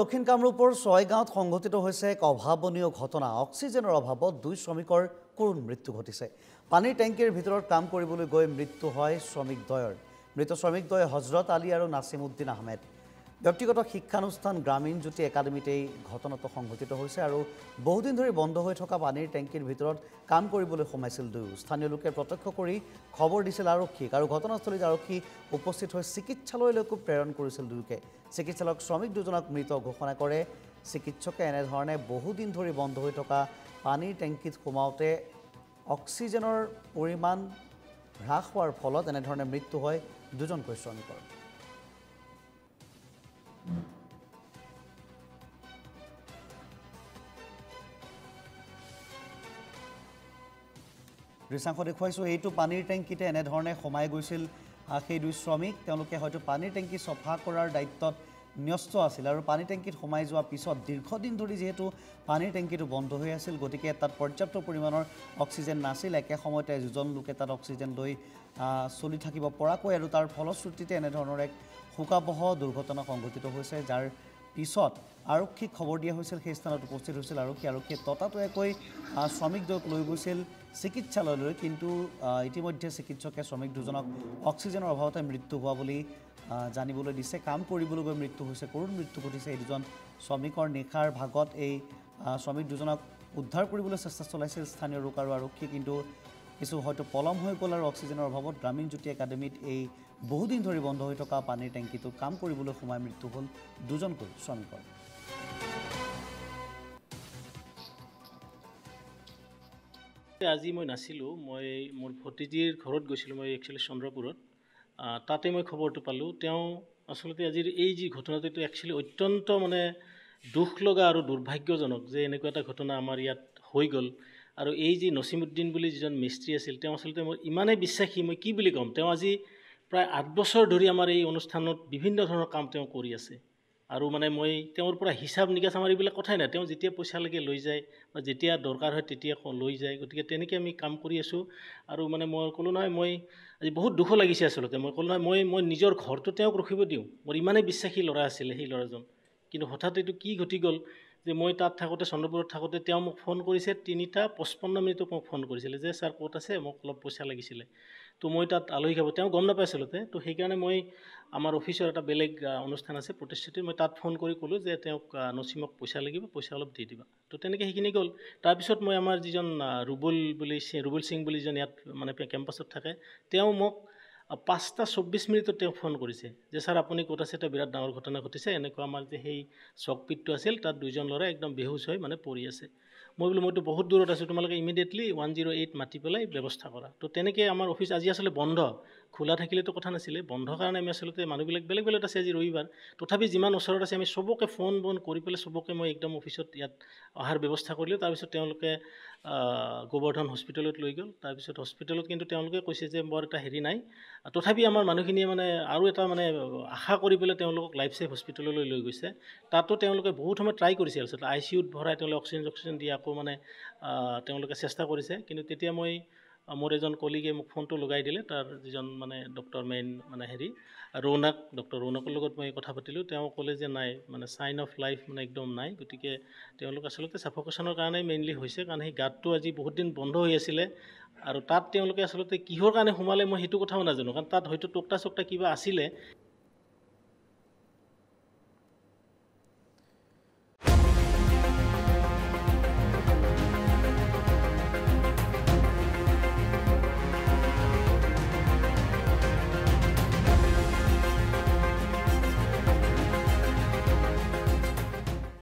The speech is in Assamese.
দক্ষিণ কামৰূপৰ ছয়গাঁৱত সংঘটিত হৈছে এক অভাৱনীয় ঘটনা। অক্সিজেনৰ অভাৱত দুই শ্ৰমিকৰ কৰুণ মৃত্যু ঘটিছে। পানীৰ টেংকিৰ ভিতৰত কাম কৰিবলৈ গৈ মৃত্যু হয় শ্ৰমিকদ্বয়ৰ। মৃত শ্ৰমিকদ্বয় হজৰত আলী আৰু নাছিমুদ্দিন আহমেদ। ব্যক্তিগত শিক্ষানুষ্ঠান গ্ৰামীণ জ্যোতি একাডেমীত এই ঘটনাটো সংঘটিত হৈছে আৰু বহুদিন ধৰি বন্ধ হৈ থকা পানীৰ টেংকিৰ ভিতৰত কাম কৰিবলৈ সোমাইছিল দুয়ো। স্থানীয় লোকে প্ৰত্যক্ষ কৰি খবৰ দিছিল আৰক্ষীক আৰু ঘটনাস্থলীত আৰক্ষী উপস্থিত হৈ চিকিৎসালয়লৈকো প্ৰেৰণ কৰিছিল দুয়োকে। চিকিৎসালয়ক শ্ৰমিক দুজনক মৃত ঘোষণা কৰে। চিকিৎসকে এনেধৰণে বহুদিন ধৰি বন্ধ হৈ থকা পানীৰ টেংকিত সোমাওঁতে অক্সিজেনৰ পৰিমাণ হ্ৰাস হোৱাৰ ফলত এনেধৰণে মৃত্যু হয় দুজনকৈ শ্ৰমিকৰ। দৃশ্যাংশ দেখুৱাইছোঁ। এইটো পানীৰ টেংকিতে এনেধৰণে সোমাই গৈছিল সেই দুই শ্ৰমিক। তেওঁলোকে হয়তো পানীৰ টেংকি চফা কৰাৰ দায়িত্বত ন্যস্ত আছিল আৰু পানীৰ টেংকিত সোমাই যোৱাৰ পিছত দীৰ্ঘদিন ধৰি যিহেতু পানীৰ টেংকিটো বন্ধ হৈ আছিল, গতিকে তাত পৰ্যাপ্ত পৰিমাণৰ অক্সিজেন নাছিল। একে সময়তে দুজন লোকে তাত অক্সিজেন লৈ চলি থাকিব পৰাকৈ আৰু তাৰ ফলশ্ৰুতিতে এনেধৰণৰ এক শোকাবহ দুৰ্ঘটনা সংঘটিত হৈছে, যাৰ পিছত আৰক্ষীক খবৰ দিয়া হৈছিল। সেই স্থানত উপস্থিত হৈছিল আৰক্ষীয়ে ততাতৈয়াকৈ শ্ৰমিকদ্বয়ক লৈ গৈছিল চিকিৎসালয়লৈ, কিন্তু ইতিমধ্যে চিকিৎসকে শ্ৰমিক দুজনক অক্সিজেনৰ অভাৱতে মৃত্যু হোৱা বুলি জানিবলৈ দিছে। কাম কৰিবলৈ গৈ মৃত্যু হৈছে, কৰুণ মৃত্যু ঘটিছে এই দুজন শ্ৰমিকৰ। নিশাৰ ভাগত এই শ্ৰমিক দুজনক উদ্ধাৰ কৰিবলৈ চেষ্টা চলাইছিল স্থানীয় লোক আৰু আৰক্ষী, কিন্তু কিছু হয়তো পলম হৈ গ'ল আৰু অক্সিজেনৰ অভাৱত গ্ৰামীণ জ্যোতি একাডেমীত এই বহুদিন ধৰি বন্ধ হৈ থকা পানীৰ টেংকিটো কাম কৰিবলৈ সোমাই মৃত্যু হ'ল দুজনকৈ শ্ৰমিকৰ। আজি মই নাছিলোঁ, মই মোৰ ভতিজীৰ ঘৰত গৈছিলোঁ। মই একচুৱেলি চন্দ্ৰপুৰত, তাতে মই খবৰটো পালোঁ। তেওঁ আচলতে আজিৰ এই যি ঘটনাটো, এইটো একচুৱেলি অত্যন্ত দুখ লগা আৰু দুৰ্ভাগ্যজনক যে এনেকুৱা এটা ঘটনা আমাৰ ইয়াত হৈ গ'ল। আৰু এই যি নাছিমুদ্দিন বুলি যিজন মিস্ত্ৰী আছিল, তেওঁ আচলতে মই ইমানেই বিশ্বাসী, মই কি বুলি ক'ম, তেওঁ আজি প্ৰায় 8 বছৰ ধৰি আমাৰ এই অনুষ্ঠানত বিভিন্ন ধৰণৰ কাম তেওঁ কৰি আছে। আৰু মই তেওঁৰ পৰা হিচাপ নিকাচ আমাৰ এইবিলাক কথাই নাই। তেওঁ যেতিয়া পইচা লাগে লৈ যায় বা যেতিয়া দৰকাৰ হয় তেতিয়া লৈ যায়। গতিকে তেনেকৈ আমি কাম কৰি আছোঁ। আৰু মই ক'লোঁ নহয়, মই আজি বহুত দুখ লাগিছে আচলতে। মই ক'লোঁ নহয়, মই নিজৰ ঘৰটো তেওঁক ৰখিব দিওঁ। মোৰ ইমানেই বিশ্বাসী ল'ৰা আছিলে সেই ল'ৰাজন, কিন্তু হঠাৎ এইটো কি ঘটি গ'ল যে মই তাত থাকোঁতে, চন্দ্ৰপুৰত থাকোঁতে তেওঁ মোক ফোন কৰিছে। 3:55 মোক ফোন কৰিছিলে যে ছাৰ ক'ত আছে, মোক অলপ পইচা লাগিছিলে। তো মই তাত আলহী খাব, তেওঁ গম নাপাই আচলতে। তো সেইকাৰণে মই আমাৰ অফিচৰ এটা বেলেগ অনুষ্ঠান আছে প্ৰতিশ্ৰুতি, মই তাত ফোন কৰি ক'লোঁ যে তেওঁক নছিমক পইচা লাগিব, পইচা অলপ দি দিবা। তো তেনেকৈ সেইখিনি গ'ল। তাৰপিছত মই আমাৰ যিজন ৰুবুল সিং বুলি যিজন ইয়াত কেম্পাছত থাকে, তেওঁ মোক 5:24 তেওঁ ফোন কৰিছে যে ছাৰ আপুনি ক'ত আছে, এটা বিৰাট ডাঙৰ ঘটনা ঘটিছে। এনেকুৱা আমাৰ যে সেই চকপিটটো আছিল, তাত দুজন ল'ৰা একদম বেহুচ হৈ পৰি আছে। মই বোলো মইতো বহুত দূৰত আছোঁ, তোমালোকে ইমিডিয়েটলি 108 মাতি পেলাই ব্যৱস্থা কৰা। তো তেনেকৈ আমাৰ অফিচ আজি আচলতে বন্ধ, খোলা থাকিলেতো কথা নাছিলে। বন্ধ কাৰণে আমি আচলতে মানুহবিলাক বেলেগ বেলেগ আছে, আজি ৰবিবাৰ। তথাপি যিমান ওচৰত আছে আমি চবকে ফোন কৰি পেলাই চবকে মই একদম অফিচত ইয়াত অহাৰ ব্যৱস্থা কৰিলোঁ। তাৰপিছত তেওঁলোকে গোবৰ্ধন হস্পিটেলত লৈ গ'ল। তাৰপিছত হস্পিটেলত কিন্তু তেওঁলোকে কৈছে যে বৰ এটা হেৰি নাই। তথাপি আমাৰ মানুহখিনিয়ে আৰু এটা আশা কৰি পেলাই তেওঁলোকক লাইফ ছেভ হস্পিটেললৈ লৈ গৈছে। তাতো তেওঁলোকে বহুত সময় ট্ৰাই কৰিছে, আচলতে ICUত ভৰাই তেওঁলোকে অক্সিজেন দি আকৌ তেওঁলোকে চেষ্টা কৰিছে। কিন্তু তেতিয়া মোৰ এজন কলিগে মোক ফোনটো লগাই দিলে, তাৰ যিজন ডক্টৰ মেইন ডক্টৰ ৰৌনকৰ লগত মই কথা পাতিলোঁ। তেওঁ ক'লে যে নাই, চাইন অফ লাইফ একদম নাই। গতিকে তেওঁলোক আচলতে ছাফোকেশ্যনৰ কাৰণে মেইনলি হৈছে, কাৰণ সেই গাঁতটো আজি বহুত দিন বন্ধ হৈ আছিলে। আৰু তাত তেওঁলোকে আচলতে কিহৰ কাৰণে সোমালে মই সেইটো কথাও নাজানো, কাৰণ তাত হয়তো টক্টা চক্টা কিবা আছিলে।